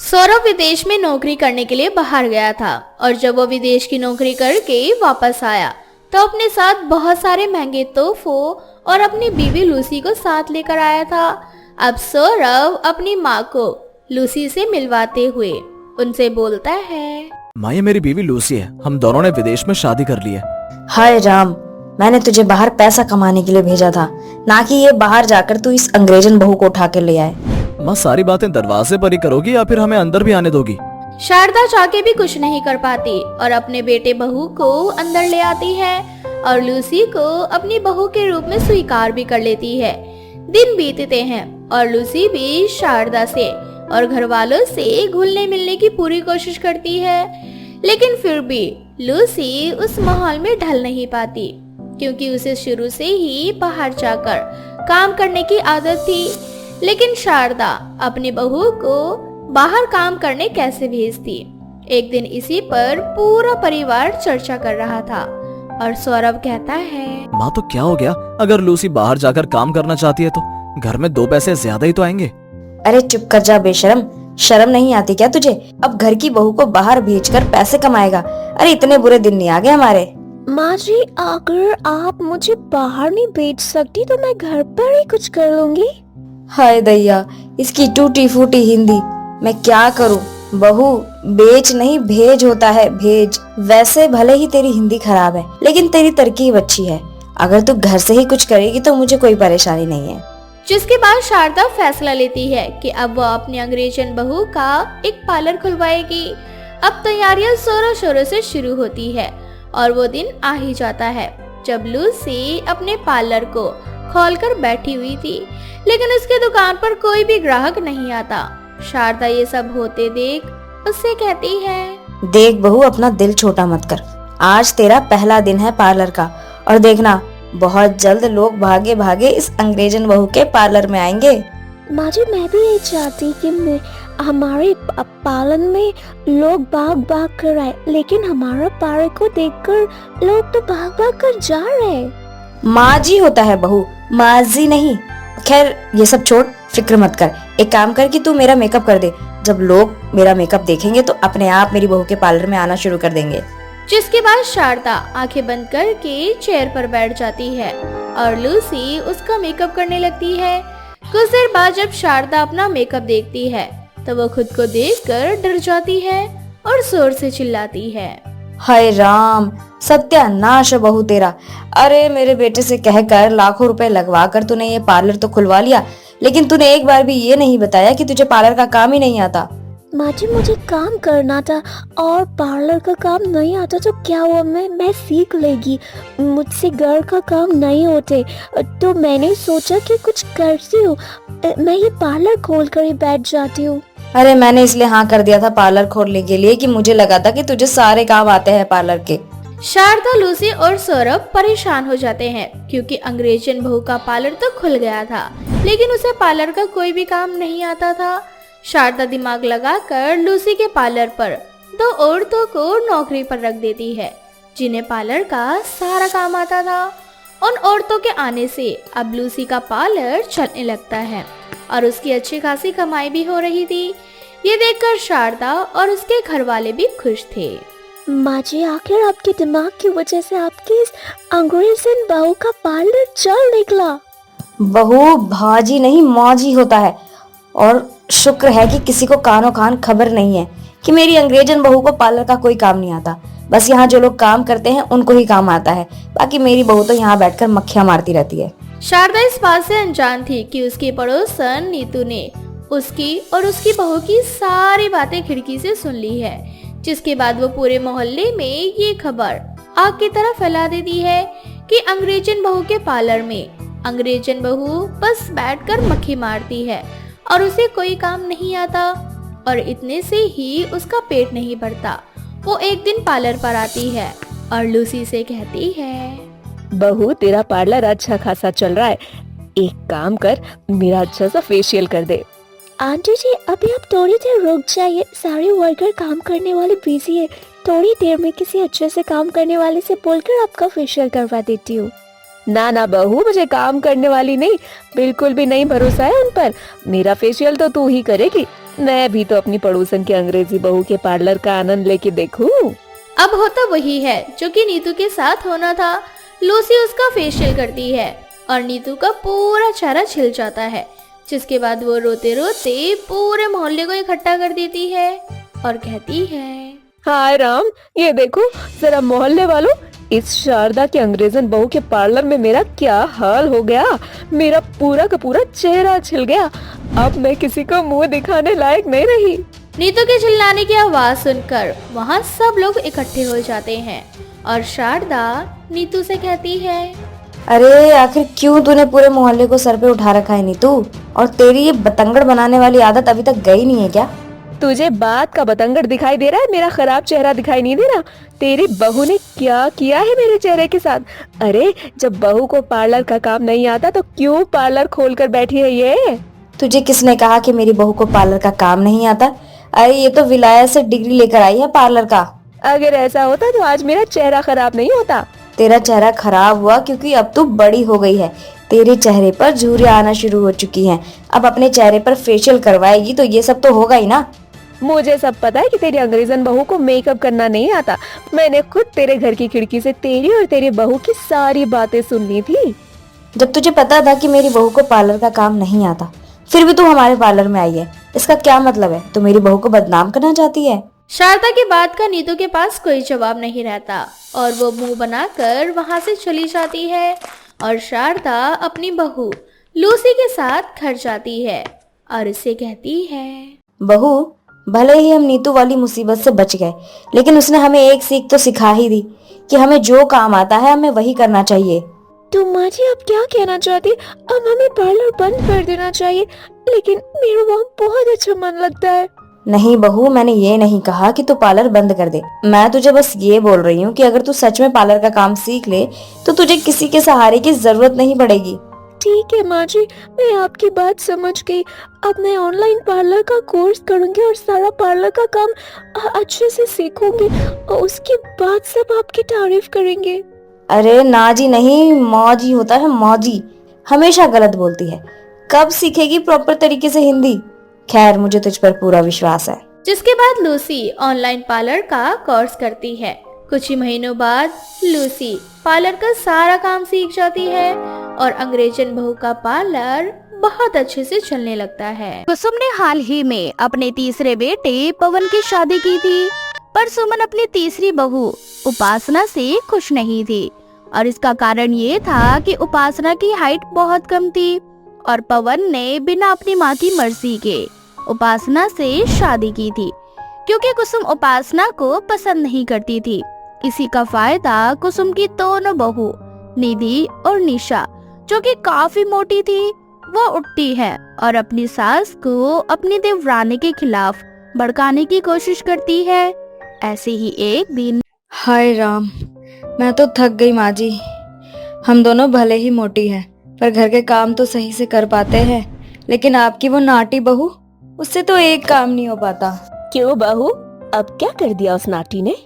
सौरभ विदेश में नौकरी करने के लिए बाहर गया था और जब वो विदेश की नौकरी करके वापस आया तो अपने साथ बहुत सारे महंगे तोहफों और अपनी बीवी लूसी को साथ लेकर आया था। अब सौरभ अपनी माँ को लूसी से मिलवाते हुए उनसे बोलता है, माँ ये मेरी बीवी लूसी है, हम दोनों ने विदेश में शादी कर ली है। हाय राम, मैंने तुझे बाहर पैसा कमाने के लिए भेजा था, ना कि ये बाहर जाकर तू इस अंग्रेजन बहू को उठा के ले आए। माँ सारी बातें दरवाजे पर ही करोगी या फिर हमें अंदर भी आने दोगी? शारदा चाह भी कुछ नहीं कर पाती और अपने बेटे बहू को अंदर ले आती है और लूसी को अपनी बहू के रूप में स्वीकार भी कर लेती है। दिन बीतते हैं और लूसी भी शारदा से और घर वालों से घुलने मिलने की पूरी कोशिश करती है, लेकिन फिर भी लूसी उस माहौल में ढल नहीं पाती क्योंकि उसे शुरू से ही बाहर जाकर काम करने की आदत थी। लेकिन शारदा अपनी बहू को बाहर काम करने कैसे भेजती, एक दिन इसी पर पूरा परिवार चर्चा कर रहा था और सौरभ कहता है, माँ तो क्या हो गया, अगर लूसी बाहर जाकर काम करना चाहती है तो घर में 2 पैसे ज्यादा ही तो आएंगे। अरे चुप कर जा बेशरम, शर्म नहीं आती क्या तुझे? अब घर की बहू को बाहर भेजकर पैसे कमाएगा? अरे इतने बुरे दिन नहीं आ गए हमारे। माँ जी, अगर आप मुझे बाहर नहीं भेज सकती तो मैं घर पर ही कुछ कर लूंगी। हाय दैया, इसकी टूटी फूटी हिंदी, मैं क्या करूं? बहू बेच नहीं भेज होता है, भेज। वैसे भले ही तेरी हिंदी खराब है लेकिन तेरी तरकीब अच्छी है। अगर तू घर से ही कुछ करेगी तो मुझे कोई परेशानी नहीं है। जिसके बाद शारदा फैसला लेती है कि अब वो अपनी अंग्रेजन बहू का एक पार्लर खुलवाएगी। अब तैयारियां जोरों शोरों से शुरू होती है और वो दिन आ ही जाता है जब लूसी अपने पार्लर को खोलकर बैठी हुई थी, लेकिन उसके दुकान पर कोई भी ग्राहक नहीं आता। शारदा ये सब होते देख उससे कहती है, देख बहू, अपना दिल छोटा मत कर। आज तेरा पहला दिन है पार्लर का और देखना बहुत जल्द लोग भागे भागे इस अंग्रेजन बहू के पार्लर में आएंगे। माँ जी, मैं भी यही चाहती कि हमारे पालन में लोग भाग भाग कर आए, लेकिन हमारा पार्लर को देखकर लोग तो भाग भाग कर जा रहे। माँ जी होता है बहू, माँ जी नहीं। खैर ये सब छोड़, फिक्र मत कर। एक काम कर कि तू मेरा मेकअप कर दे। जब लोग मेरा मेकअप देखेंगे तो अपने आप मेरी बहू के पार्लर में आना शुरू कर देंगे। जिसके बाद शारदा आंखें बंद करके चेयर पर बैठ जाती है और लूसी उसका मेकअप करने लगती है। कुछ देर बाद जब शारदा अपना मेकअप देखती है तो वो खुद को देखकर डर जाती है और जोर से चिल्लाती है, हाय राम, सत्यानाश है बहू तेरा। अरे मेरे बेटे से कहकर लाखों रुपए लगवा कर तूने ये पार्लर तो खुलवा लिया, लेकिन तूने एक बार भी ये नहीं बताया कि तुझे पार्लर का काम ही नहीं आता। माँ जी, मुझे काम करना था और पार्लर का काम नहीं आता तो क्या हुआ, मैं सीख लेगी। मुझसे घर का काम नहीं होते तो मैंने सोचा कि कुछ करती हूँ, मैं ये पार्लर खोल कर ही बैठ जाती हूँ। अरे मैंने इसलिए हाँ कर दिया था पार्लर खोलने के लिए कि मुझे लगा था कि तुझे सारे काम आते हैं पार्लर के। शारदा, लूसी और सौरभ परेशान हो जाते हैं क्योंकि अंग्रेजन बहू का पार्लर तो खुल गया था, लेकिन उसे पार्लर का कोई भी काम नहीं आता था। शारदा दिमाग लगाकर लूसी के पार्लर पर 2 औरतों को नौकरी पर रख देती है जिन्हें पार्लर का सारा काम आता था। उन औरतों के आने से अब लूसी का पार्लर चलने लगता है और उसकी अच्छी खासी कमाई भी हो रही थी। ये देखकर शारदा और उसके घर वाले भी खुश थे। माँ जी, आखिर आपके दिमाग की वजह से आपके इस अंग्रेजन बहू का पार्लर चल निकला। बहू भाजी नहीं मौजी होता है और शुक्र है कि किसी को कानों कान खबर नहीं है कि मेरी अंग्रेजन बहू को पार्लर का कोई काम नहीं आता। बस यहाँ जो लोग काम करते हैं उनको ही काम आता है, बाकी मेरी बहू तो यहाँ बैठकर मक्खियाँ मारती रहती है। शारदा इस बात से अनजान थी कि उसकी पड़ोसन नीतू ने उसकी और उसकी बहू की सारी बातें खिड़की से सुन ली है, जिसके बाद वो पूरे मोहल्ले में ये खबर आग की तरह फैला देती है कि अंग्रेजन बहू के पार्लर में अंग्रेजन बहू बस बैठकर मक्खी मारती है और उसे कोई काम नहीं आता और इतने से ही उसका पेट नहीं भरता। वो एक दिन पार्लर पर आती है और लूसी से कहती है, बहू तेरा पार्लर अच्छा खासा चल रहा है, एक काम कर, मेरा अच्छा सा फेशियल कर दे। आंटी जी, अभी आप थोड़ी देर रुक जाइए, सारे वर्कर काम करने वाले बिजी है, थोड़ी देर में किसी अच्छे से काम करने वाले से बोलकर आपका फेशियल करवा देती हूँ। ना ना बहू, मुझे काम करने वाली नहीं, बिल्कुल भी नहीं भरोसा है उन पर। मेरा फेशियल तो तू ही करेगी। मैं भी तो अपनी पड़ोसन की अंग्रेजी बहू के पार्लर का आनंद लेके देखूं। अब होता वही है जो कि नीतू के साथ होना था। लूसी उसका फेशियल करती है और नीतू का पूरा चेहरा छिल जाता है, जिसके बाद वो रोते रोते पूरे मोहल्ले को इकट्ठा कर देती है और कहती है, हाय राम, ये देखो जरा मोहल्ले वालों, इस शारदा के अंग्रेजन बहू के पार्लर में मेरा क्या हाल हो गया। मेरा पूरा का पूरा चेहरा छिल गया। अब मैं किसी को मुंह दिखाने लायक नहीं रही। नीतू के चिल्लाने की आवाज सुनकर वहाँ सब लोग इकट्ठे हो जाते हैं और शारदा नीतू से कहती है, अरे आखिर क्यों तूने पूरे मोहल्ले को सर पे उठा रखा है नीतू? और तेरी ये बतंगड़ बनाने वाली आदत अभी तक गई नहीं है क्या? तुझे बात का बतंगड़ दिखाई दे रहा है, मेरा खराब चेहरा दिखाई नहीं दे रहा? तेरी बहू ने क्या किया है मेरे चेहरे के साथ? अरे जब बहू को पार्लर का काम नहीं आता तो क्यों पार्लर खोल कर बैठी है ये? तुझे किसने कहा कि मेरी बहू को पार्लर का काम नहीं आता? अरे ये तो विलायत से डिग्री लेकर आई है पार्लर का। अगर ऐसा होता तो आज मेरा चेहरा खराब नहीं होता। तेरा चेहरा खराब हुआ क्योंकि अब तू बड़ी हो गई है। तेरे चेहरे पर झुर्रियां आना शुरू हो चुकी हैं। अब अपने चेहरे पर फेशियल करवाएगी तो ये सब तो होगा ही ना। मुझे सब पता है कि तेरी अंग्रेजन बहू को मेकअप करना नहीं आता। मैंने खुद तेरे घर की खिड़की से तेरी और तेरी बहू की सारी बातें सुन ली थी। जब तुझे पता था कि मेरी बहू को पार्लर का काम नहीं आता, फिर भी तू हमारे पार्लर में आई है, इसका क्या मतलब है? तू मेरी बहू को बदनाम करना चाहती है? शारदा की बात का नीतू के पास कोई जवाब नहीं रहता और वो मुंह बनाकर वहाँ से चली जाती है और शारदा अपनी बहू लूसी के साथ घर जाती है और उससे कहती है, बहू, भले ही हम नीतू वाली मुसीबत से बच गए, लेकिन उसने हमें एक सीख तो सिखा ही दी कि हमें जो काम आता है हमें वही करना चाहिए। तो माँ जी आप क्या कहना चाहती? अब हमें पार्लर बंद कर देना चाहिए, लेकिन मेरा वहाँ बहुत अच्छा मन लगता है। नहीं बहू, मैंने ये नहीं कहा कि तू पार्लर बंद कर दे। मैं तुझे बस ये बोल रही हूँ कि अगर तू सच में पार्लर का काम सीख ले तो तुझे किसी के सहारे की जरूरत नहीं पड़ेगी। ठीक है माँ जी, मैं आपकी बात समझ गई। अब मैं ऑनलाइन पार्लर का कोर्स करूँगी और सारा पार्लर का काम अच्छे से सीखूंगी और उसके बाद सब आपकी तारीफ करेंगे। अरे ना जी नहीं, मौजी होता है मौजी। हमेशा गलत बोलती है। कब सीखेगी प्रॉपर तरीके से हिंदी? खैर, मुझे तुझ पर पूरा विश्वास है। जिसके बाद लूसी ऑनलाइन पार्लर का कोर्स करती है। कुछ ही महीनों बाद लूसी पार्लर का सारा काम सीख जाती है और अंग्रेजन बहू का पार्लर बहुत अच्छे से चलने लगता है। कुसुम ने हाल ही में अपने तीसरे बेटे पवन की शादी की थी, पर सुमन अपनी तीसरी बहू उपासना से खुश नहीं थी और इसका कारण ये था कि उपासना की हाइट बहुत कम थी और पवन ने बिना अपनी माँ की मर्जी के उपासना से शादी की थी, क्योंकि कुसुम उपासना को पसंद नहीं करती थी। इसी का फायदा कुसुम की दोनों बहू निधि और निशा, जो कि काफी मोटी थी, वो उठती है और अपनी सास को अपनी देवरानी के खिलाफ भड़काने की कोशिश करती है। ऐसे ही एक दिन, हाय राम, मैं तो थक गई माँ जी। हम दोनों भले ही मोटी हैं, पर घर के काम तो सही से कर पाते हैं, लेकिन आपकी वो नाटी बहू, उससे तो एक काम नहीं हो पाता। क्यों बहू, अब क्या कर दिया उस नाटी ने?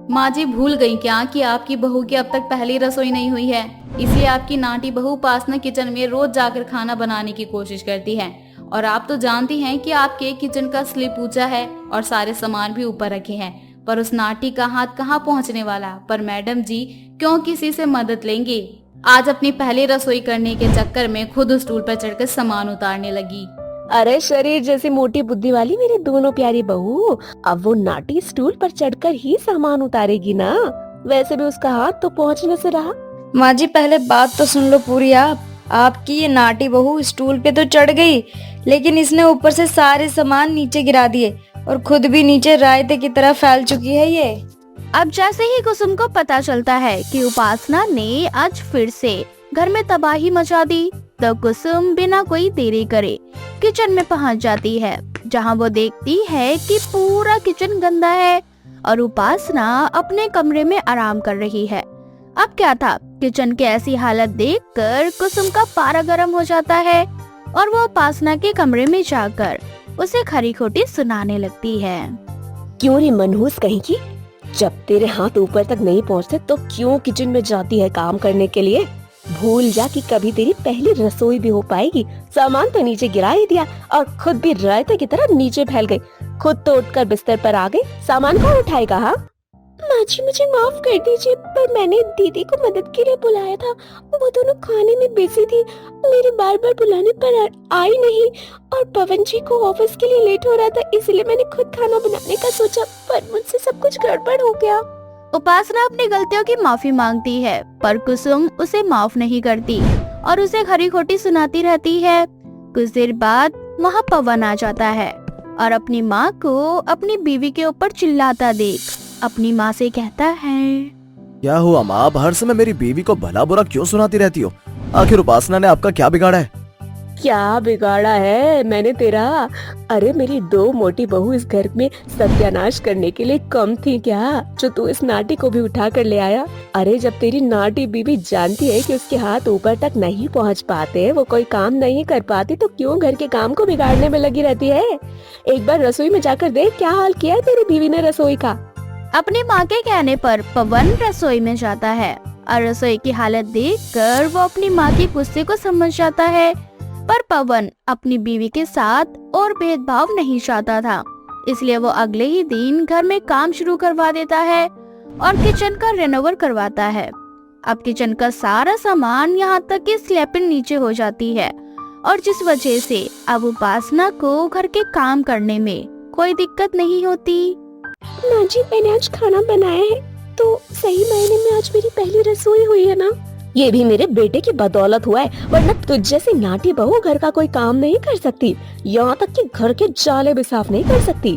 माँ जी भूल गई क्या कि आपकी बहू की अब तक पहली रसोई नहीं हुई है, इसलिए आपकी नाटी बहू उपासना किचन में रोज जाकर खाना बनाने की कोशिश करती है। और आप तो जानती हैं कि आपके किचन का स्लिप ऊंचा है और सारे सामान भी ऊपर रखे हैं, पर उस नाटी का हाथ कहाँ पहुँचने वाला। पर मैडम जी क्यों किसी से मदद लेंगे? आज अपनी पहली रसोई करने के चक्कर में खुद उस स्टूल पर चढ़कर सामान उतारने लगी। अरे शरीर जैसी मोटी बुद्धि वाली मेरी दोनों प्यारी बहू, अब वो नाटी स्टूल पर चढ़कर ही सामान उतारेगी ना। वैसे भी उसका हाथ तो पहुँचने से रहा। माँ जी पहले बात तो सुन लो पूरी। आपकी ये नाटी बहू स्टूल पे तो चढ़ गई, लेकिन इसने ऊपर से सारे सामान नीचे गिरा दिए और खुद भी नीचे रायते की तरह फैल चुकी है ये। अब जैसे ही कुसुम को पता चलता है कि उपासना ने आज फिर से घर में तबाही मचा दी, तो कुसुम बिना कोई देरी करे किचन में पहुंच जाती है, जहां वो देखती है कि पूरा किचन गंदा है और उपासना अपने कमरे में आराम कर रही है। अब क्या था, किचन की ऐसी हालत देखकर कुसुम का पारा गर्म हो जाता है और वो उपासना के कमरे में जाकर उसे खरी खोटी सुनाने लगती है। क्यों रे मनहूस कहीं की, जब तेरे हाथ ऊपर तक नहीं पहुँचते तो क्यों किचन में जाती है काम करने के लिए? भूल जा कि कभी तेरी पहली रसोई भी हो पाएगी। सामान तो नीचे गिरा ही दिया और खुद भी रायते की तरह नीचे फैल गई। खुद तो उठकर बिस्तर पर आ गई, सामान कौन उठाएगा? हाँ माँ जी मुझे माफ कर दीजिए, पर मैंने दीदी को मदद के लिए बुलाया था। वो दोनों खाने में बिजी थी, मेरे बार बार बुलाने पर आई नहीं, और पवन जी को ऑफिस के लिए लेट हो रहा था, इसलिए मैंने खुद खाना बनाने का सोचा, पर मुझसे सब कुछ गड़बड़ हो गया। उपासना अपनी गलतियों की माफी मांगती है, पर कुसुम उसे माफ नहीं करती और उसे खरी खोटी सुनाती रहती है। कुछ देर बाद वहाँ पवन आ जाता है और अपनी माँ को अपनी बीवी के ऊपर चिल्लाता देख अपनी माँ से कहता है, क्या हुआ माँ, आप हर समय मेरी बीवी को भला बुरा क्यों सुनाती रहती हो? आखिर उपासना ने आपका क्या बिगाड़ा है? क्या बिगाड़ा है मैंने तेरा? अरे मेरी दो मोटी बहू इस घर में सत्यानाश करने के लिए कम थी क्या, जो तू इस नाटी को भी उठा कर ले आया? अरे जब तेरी नाटी बीवी जानती है कि उसके हाथ ऊपर तक नहीं पहुंच पाते, वो कोई काम नहीं कर पाती, तो क्यों घर के काम को बिगाड़ने में लगी रहती है? एक बार रसोई में जाकर देख क्या हाल किया है तेरी बीवी ने रसोई का। अपनी माँ के कहने पर पवन रसोई में जाता है और रसोई की हालत देखकर वो अपनी माँ की गुस्से को समझ जाता है, पर पवन अपनी बीवी के साथ और भेदभाव नहीं चाहता था, इसलिए वो अगले ही दिन घर में काम शुरू करवा देता है और किचन का रेनोवेट करवाता है। अब किचन का सारा सामान यहाँ तक कि स्लैपिन नीचे हो जाती है और जिस वजह से अब उपासना को घर के काम करने में कोई दिक्कत नहीं होती। माँ जी मैंने आज खाना बनाया है, तो सही मायने में आज मेरी पहली रसोई हुई है ना? ये भी मेरे बेटे की बदौलत हुआ है, वरना तुझ जैसी नाटी बहू घर का कोई काम नहीं कर सकती, यहाँ तक कि घर के जाले भी साफ नहीं कर सकती।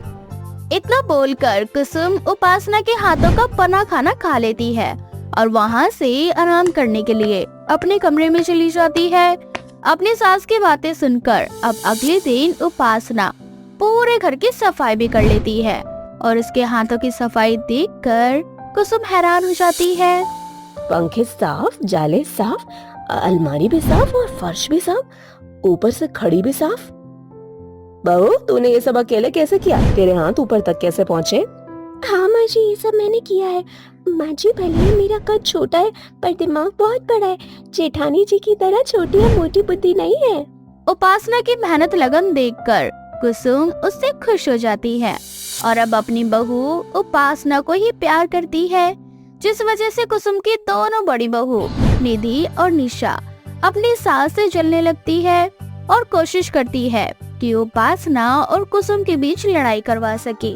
इतना बोलकर कुसुम उपासना के हाथों का बना खाना खा लेती है और वहाँ से आराम करने के लिए अपने कमरे में चली जाती है। अपनी सास की बातें सुनकर अब अगले दिन उपासना पूरे घर की सफाई भी कर लेती है और उसके हाथों की सफाई देखकर कुसुम हैरान हो जाती है। पंखे साफ, जाले साफ, अलमारी भी साफ और फर्श भी साफ, ऊपर से खड़ी भी साफ। बहू तूने ये सब अकेले कैसे किया? तेरे हाथ ऊपर तक कैसे पहुँचे? हाँ माँ जी ये सब मैंने किया है। माँ जी भले ही मेरा कद छोटा है, पर दिमाग बहुत बड़ा है। जेठानी जी की तरह छोटी या मोटी बुद्धि नहीं है। उपासना की मेहनत लगन देखकर कुसुम उससे खुश हो जाती है और अब अपनी बहू उपासना को ही प्यार करती है, जिस वजह से कुसुम की दोनों बड़ी बहू निधि और निशा अपनी सास से जलने लगती है और कोशिश करती है कि उपासना और कुसुम के बीच लड़ाई करवा सके।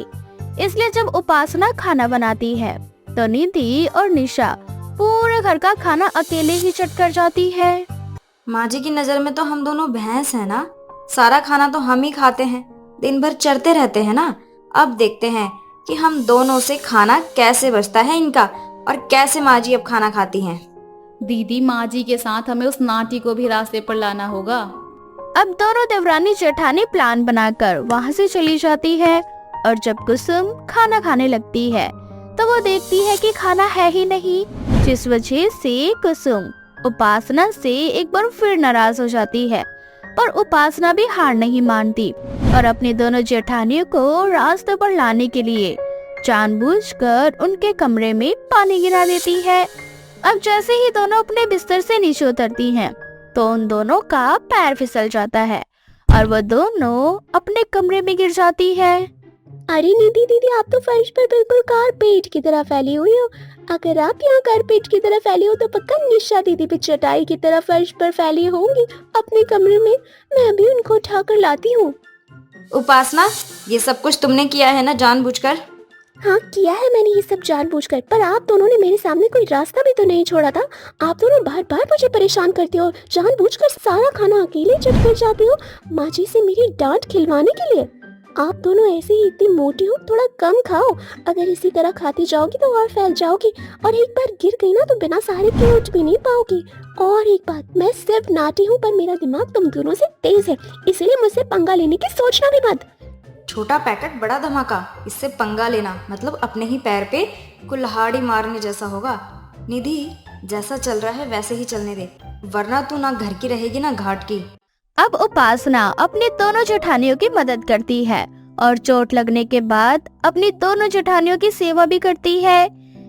इसलिए जब उपासना खाना बनाती है तो निधि और निशा पूरे घर का खाना अकेले ही चट कर जाती है। माँ जी की नजर में तो हम दोनों भैंस है ना, सारा खाना तो हम ही खाते हैं, दिन भर चरते रहते हैं ना। अब देखते हैं कि हम दोनों से खाना कैसे बचता है इनका और कैसे माँ जी अब खाना खाती हैं। दीदी माँ जी के साथ हमें उस नाटी को भी रास्ते पर लाना होगा। अब दोनों देवरानी जेठानी प्लान बनाकर वहाँ से चली जाती है और जब कुसुम खाना खाने लगती है तो वो देखती है कि खाना है ही नहीं, जिस वजह से कुसुम उपासना से एक बार फिर नाराज हो जाती है। पर उपासना भी हार नहीं मानती और अपने दोनों जेठानियों को रास्ते पर लाने के लिए जानबूझकर उनके कमरे में पानी गिरा देती है। अब जैसे ही दोनों अपने बिस्तर से नीचे उतरती हैं, तो उन दोनों का पैर फिसल जाता है और वो दोनों अपने कमरे में गिर जाती है। अरे निधि दीदी आप तो फर्श पर बिल्कुल कारपेट की तरह फैली हुई हो। अगर आप यहाँ कारपेट की तरह फैली हो तो पक्का निशा दीदी भी चटाई की तरह फर्श पर फैली होंगी अपने कमरे में। मैं भी उनको उठा कर लाती हूँ। उपासना ये सब कुछ तुमने किया है ना जानबूझकर? हाँ किया है मैंने ये सब जानबूझकर, पर आप दोनों ने मेरे सामने कोई रास्ता भी तो नहीं छोड़ा था। आप दोनों बार बार मुझे परेशान करते हो, जानबूझकर सारा खाना अकेले चट कर जाते हो माँ जी से मेरी डांट खिलवाने के लिए। आप दोनों ऐसे ही इतनी मोटी हो, थोड़ा कम खाओ। अगर इसी तरह खाती जाओगी तो और फैल जाओगी और एक बार गिर गई ना तो बिना सहारे के उठ भी नहीं पाओगी। और एक बात, मैं सिर्फ नाटी हूँ पर मेरा दिमाग तुम दोनों से तेज है, इसलिए मुझसे पंगा लेने की सोचना भी मत। छोटा पैकेट बड़ा धमाका, इससे पंगा लेना मतलब अपने ही पैर पे कुल्हाड़ी मारने जैसा होगा। निधि जैसा चल रहा है वैसे ही चलने दे, वरना तू ना घर की रहेगी ना घाट की। अब उपासना अपनी दोनों जेठानियों की मदद करती है और चोट लगने के बाद अपनी दोनों जेठानियों की सेवा भी करती है।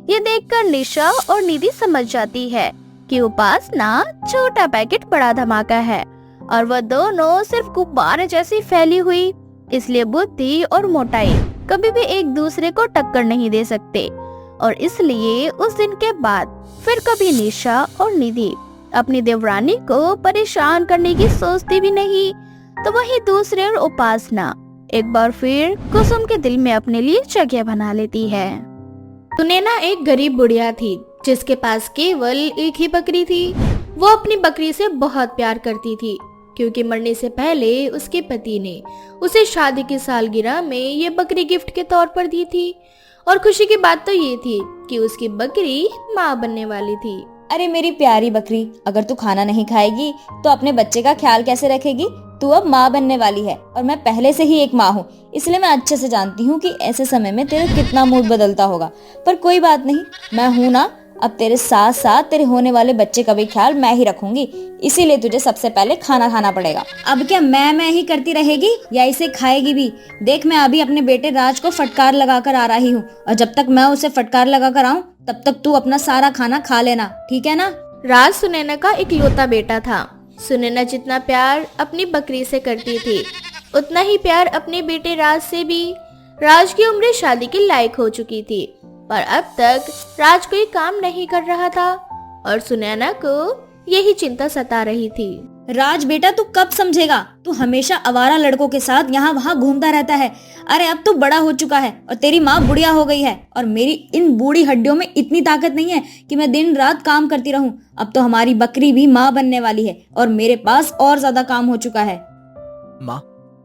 ये देखकर निशा और निधि समझ जाती है कि उपासना छोटा पैकेट बड़ा धमाका है और वह दोनों सिर्फ गुब्बारे जैसी फैली हुई, इसलिए बुद्धि और मोटाई कभी भी एक दूसरे को टक्कर नहीं दे सकते। और इसलिए उस दिन के बाद फिर कभी निशा और निधि अपनी देवरानी को परेशान करने की सोचती भी नहीं। तो वही दूसरे और उपासना एक बार फिर कुसुम के दिल में अपने लिए जगह बना लेती है। सुनैना एक गरीब बुढ़िया थी जिसके पास केवल एक ही बकरी थी। वो अपनी बकरी से बहुत प्यार करती थी क्योंकि मरने से पहले उसके पति ने उसे शादी की सालगिरह में ये बकरी गिफ्ट के तौर पर दी थी। और खुशी की बात तो ये थी कि उसकी बकरी माँ बनने वाली थी। अरे मेरी प्यारी बकरी, अगर तू खाना नहीं खाएगी तो अपने बच्चे का ख्याल कैसे रखेगी? तू अब माँ बनने वाली है और मैं पहले से ही एक माँ हूँ, इसलिए मैं अच्छे से जानती हूँ कि ऐसे समय में तेरा कितना मूड बदलता होगा। पर कोई बात नहीं, मैं हूँ ना, अब तेरे साथ साथ तेरे होने वाले बच्चे का भी ख्याल मैं ही रखूंगी, इसीलिए तुझे सबसे पहले खाना खाना पड़ेगा। अब क्या मैं ही करती रहेगी या इसे खाएगी भी? देख, मैं अभी अपने बेटे राज को फटकार लगा कर आ रही हूँ और जब तक मैं उसे फटकार लगा कर आऊँ तब तक तू अपना सारा खाना खा लेना, ठीक है ना? राज सुनैना का इकलौता बेटा था। सुनैना जितना प्यार अपनी बकरी से करती थी उतना ही प्यार अपने बेटे राज से भी। राज की उम्र शादी के लायक हो चुकी थी पर अब तक राज कोई काम नहीं कर रहा था और सुनैना को यही चिंता सता रही थी। राज बेटा, तू कब समझेगा? तू हमेशा आवारा लड़कों के साथ यहाँ वहाँ घूमता रहता है। अरे अब तो बड़ा हो चुका है और तेरी माँ बुढ़िया हो गई है और मेरी इन बूढ़ी हड्डियों में इतनी ताकत नहीं है कि मैं दिन रात काम करती रहूं। अब तो हमारी बकरी भी माँ बनने वाली है और मेरे पास और ज्यादा काम हो चुका है। माँ,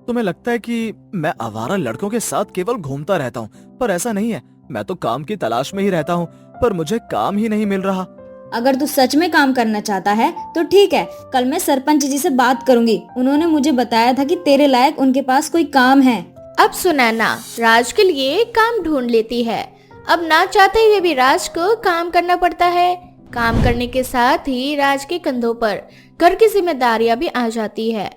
तुम्हें लगता है कि मैं आवारा लड़कों के साथ केवल घूमता रहता हूँ, पर ऐसा नहीं है। मैं तो काम की तलाश में ही रहता हूँ, पर मुझे काम ही नहीं मिल रहा। अगर तू सच में काम करना चाहता है तो ठीक है, कल मैं सरपंच जी से बात करूंगी। उन्होंने मुझे बताया था कि तेरे लायक उनके पास कोई काम है। अब सुनैना राज के लिए काम ढूंढ लेती है। अब ना चाहते हुए भी राज को काम करना पड़ता है। काम करने के साथ ही राज के कंधों पर घर की जिम्मेदारियां भी आ जाती है।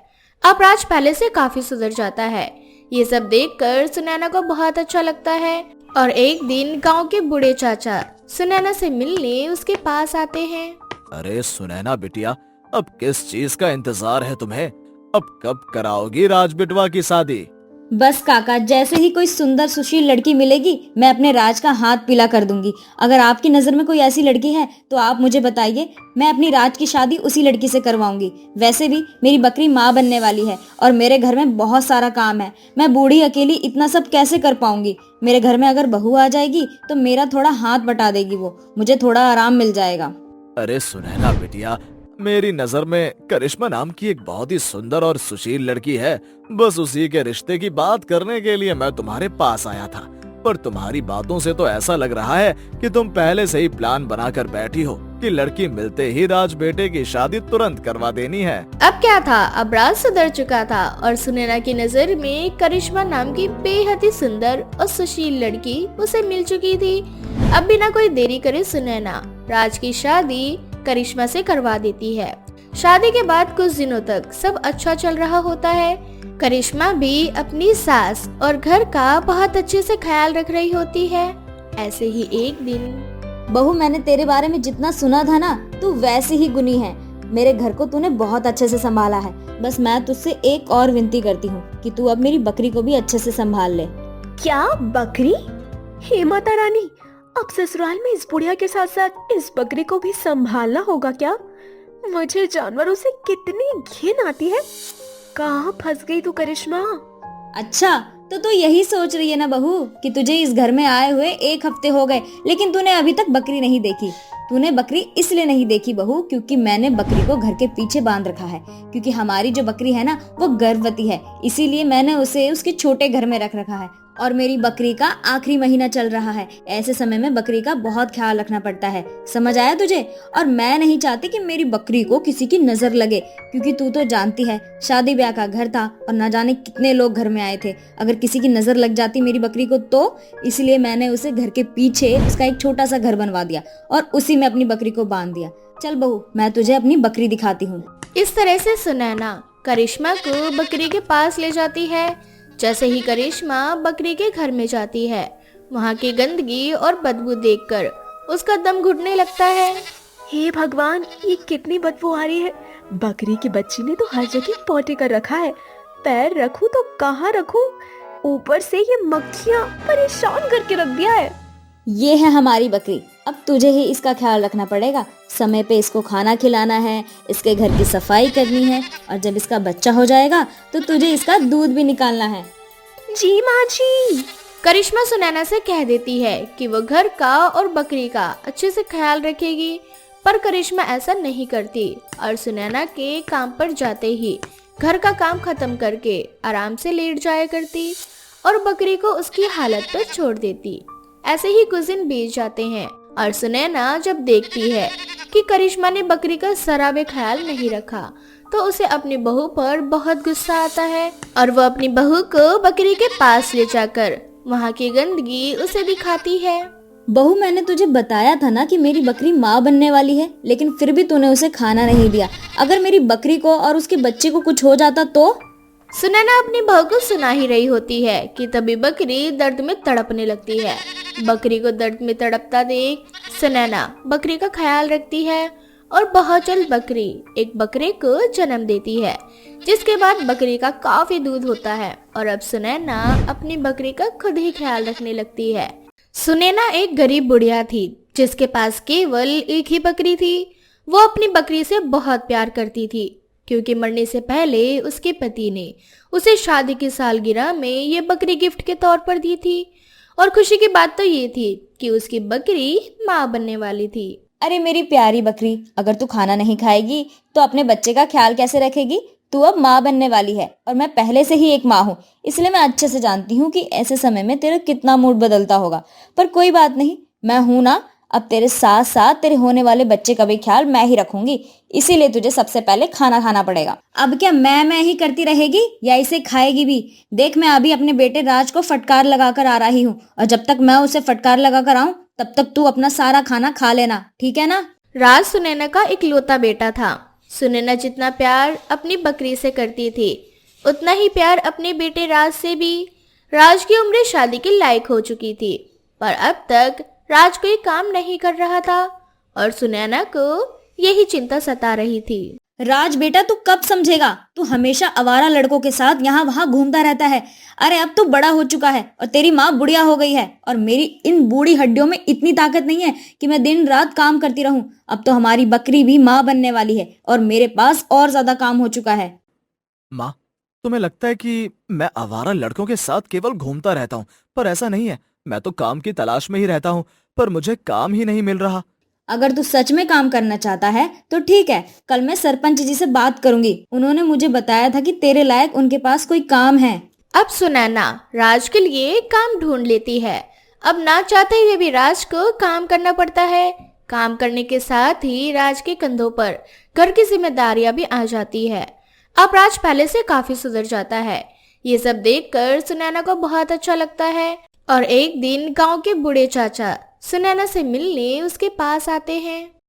अब राज पहले से काफी सुधर जाता है। ये सब देखकर सुनैना को बहुत अच्छा लगता है और एक दिन गांव के बूढ़े चाचा सुनैना से मिलने उसके पास आते हैं। अरे सुनैना बिटिया, अब किस चीज का इंतजार है तुम्हें? अब कब कराओगी राज बिटवा की शादी? बस काका, जैसे ही कोई सुंदर सुशील लड़की मिलेगी मैं अपने राज का हाथ पीला कर दूंगी। अगर आपकी नजर में कोई ऐसी लड़की है तो आप मुझे बताइए, मैं अपनी राज की शादी उसी लड़की से करवाऊंगी। वैसे भी मेरी बकरी माँ बनने वाली है और मेरे घर में बहुत सारा काम है। मैं बूढ़ी अकेली इतना सब कैसे कर पाऊंगी? मेरे घर में अगर बहू आ जाएगी तो मेरा थोड़ा हाथ बटा देगी, वो मुझे थोड़ा आराम मिल जाएगा। अरे सुनैना बिटिया, मेरी नजर में करिश्मा नाम की एक बहुत ही सुंदर और सुशील लड़की है। बस उसी के रिश्ते की बात करने के लिए मैं तुम्हारे पास आया था, पर तुम्हारी बातों से तो ऐसा लग रहा है कि तुम पहले से ही प्लान बनाकर बैठी हो कि लड़की मिलते ही राज बेटे की शादी तुरंत करवा देनी है। अब क्या था, अब राज सुधर चुका था और सुनैना की नजर में करिश्मा नाम की बेहद ही सुंदर और सुशील लड़की उसे मिल चुकी थी। अब बिना कोई देरी करे सुनैना राज की शादी करिश्मा से करवा देती है। शादी के बाद कुछ दिनों तक सब अच्छा चल रहा होता है। करिश्मा भी अपनी सास और घर का बहुत अच्छे से ख्याल रख रही होती है। ऐसे ही एक दिन, बहू, मैंने तेरे बारे में जितना सुना था ना, तू वैसी ही गुनी है। मेरे घर को तूने बहुत अच्छे से संभाला है। बस मैं तुझसे एक और विनती करती हूँ कि तू अब मेरी बकरी को भी अच्छे से संभाल ले। क्या बकरी? हे माता रानी, अब ससुराल में इस बुढ़िया के साथ साथ इस बकरी को भी संभालना होगा क्या? मुझे जानवरों से कितनी घिन आती है। कहाँ फंस गई तू करिश्मा? अच्छा, तो तू यही सोच रही है ना बहू कि तुझे इस घर में आए हुए 1 हफ्ते हो गए लेकिन तूने अभी तक बकरी नहीं देखी। तूने बकरी इसलिए नहीं देखी बहू क्योंकि मैंने बकरी को घर के पीछे बांध रखा है, क्योंकि हमारी जो बकरी है ना वो गर्भवती है, इसीलिए मैंने उसे उसके छोटे घर में रख रखा है। और मेरी बकरी का आखिरी महीना चल रहा है। ऐसे समय में बकरी का बहुत ख्याल रखना पड़ता है, समझ आया तुझे? और मैं नहीं चाहती कि मेरी बकरी को किसी की नजर लगे, क्योंकि तू तो जानती है शादी ब्याह का घर था और न जाने कितने लोग घर में आए थे। अगर किसी की नजर लग जाती मेरी बकरी को तो इसलिए मैंने उसे घर के पीछे उसका एक छोटा सा घर बनवा दिया और उसी में अपनी बकरी को बांध दिया। चल बहू, मैं तुझे अपनी बकरी दिखाती हूँ। इस तरह से सुनैना करिश्मा को बकरी के पास ले जाती है। जैसे ही करिश्मा बकरी के घर में जाती है, वहाँ की गंदगी और बदबू देखकर उसका दम घुटने लगता है। हे भगवान, ये कितनी बदबू आ रही है। बकरी की बच्ची ने तो हर जगह पोटी कर रखा है। पैर रखूं तो कहाँ रखूं? ऊपर से ये मक्खियाँ परेशान करके रख दिया है। ये है हमारी बकरी, अब तुझे ही इसका ख्याल रखना पड़ेगा। समय पे इसको खाना खिलाना है, इसके घर की सफाई करनी है, और जब इसका बच्चा हो जाएगा तो तुझे इसका दूध भी निकालना है। जी माँ जी। करिश्मा सुनैना से कह देती है कि वो घर का और बकरी का अच्छे से ख्याल रखेगी, पर करिश्मा ऐसा नहीं करती और सुनैना के काम पर जाते ही घर का काम खत्म करके आराम से लेट जाया करती और बकरी को उसकी हालत पर छोड़ देती। ऐसे ही कुछ दिन बीत जाते हैं और सुनैना जब देखती है कि करिश्मा ने बकरी का जरा भी ख्याल नहीं रखा तो उसे अपनी बहू पर बहुत गुस्सा आता है और वो अपनी बहू को बकरी के पास ले जाकर वहाँ की गंदगी उसे दिखाती है। बहू, मैंने तुझे बताया था ना कि मेरी बकरी माँ बनने वाली है, लेकिन फिर भी तूने उसे खाना नहीं दिया। अगर मेरी बकरी को और उसके बच्चे को कुछ हो जाता तो? सुनैना अपनी बहू को सुना ही रही होती है कि तभी बकरी दर्द में तड़पने लगती है। बकरी को दर्द में तड़पता देख सुनैना बकरी का ख्याल रखती है और बहुत जल्द बकरी एक बकरे को जन्म देती है, जिसके बाद बकरी का काफी दूध होता है और अब सुनैना अपनी बकरी का खुद ही ख्याल रखने लगती है। सुनैना एक गरीब बुढ़िया थी जिसके पास केवल एक ही बकरी थी। वो अपनी बकरी से बहुत प्यार करती थी क्योंकि मरने से पहले उसके पति ने उसे शादी की सालगिरह में ये बकरी गिफ्ट के तौर पर दी थी। और खुशी की बात तो ये थी कि उसकी बकरी माँ बनने वाली थी। अरे मेरी प्यारी बकरी, अगर तू खाना नहीं खाएगी तो अपने बच्चे का ख्याल कैसे रखेगी? तू अब माँ बनने वाली है और मैं पहले से ही एक माँ हूँ, इसलिए मैं अच्छे से जानती हूँ कि ऐसे समय में तेरा कितना मूड बदलता होगा। पर कोई बात नहीं, मैं हूं ना, अब तेरे साथ साथ तेरे होने वाले बच्चे का भी ख्याल मैं ही रखूंगी, इसीलिए तुझे सबसे पहले खाना खाना पड़ेगा। अब क्या मैं ही करती रहेगी या इसे खाएगी भी? देख, मैं अभी अपने बेटे राज को फटकार लगाकर आ रही हूँ और जब तक मैं उसे फटकार लगाकर आऊं तब तक तू अपना सारा खाना खा लेना, ठीक है ना? राज सुनैना का इकलौता बेटा था। सुनैना जितना प्यार अपनी बकरी से करती थी उतना ही प्यार अपने बेटे राज से भी। राज की उम्र शादी के लायक हो चुकी थी, पर अब तक राज कोई काम नहीं कर रहा था और सुनैना को यही चिंता सता रही थी। राज बेटा, तू कब समझेगा? तू हमेशा आवारा लड़कों के साथ यहाँ वहाँ घूमता रहता है। अरे अब तू बड़ा हो चुका है और तेरी माँ बुढ़िया हो गई है और मेरी इन बूढ़ी हड्डियों में इतनी ताकत नहीं है कि मैं दिन रात काम करती रहूं। अब तो हमारी बकरी भी माँ बनने वाली है और मेरे पास और ज्यादा काम हो चुका है। माँ, तुम्हें लगता है कि मैं आवारा लड़कों के साथ केवल घूमता रहता हूँ, पर ऐसा नहीं है। मैं तो काम की तलाश में ही रहता हूँ, पर मुझे काम ही नहीं मिल रहा। अगर तू सच में काम करना चाहता है तो ठीक है, कल मैं सरपंच जी से बात करूंगी। उन्होंने मुझे बताया था कि तेरे लायक उनके पास कोई काम है। अब सुनैना राज के लिए काम ढूंढ लेती है। अब ना चाहते हुए भी राज को काम करना पड़ता है। काम करने के साथ ही राज के कंधों पर घर की जिम्मेदारियां भी आ जाती है। अब राज पहले से काफी सुधर जाता है। ये सब देखकर सुनैना को बहुत अच्छा लगता है और एक दिन गांव के बूढ़े चाचा सुनैना से मिलने उसके पास आते हैं।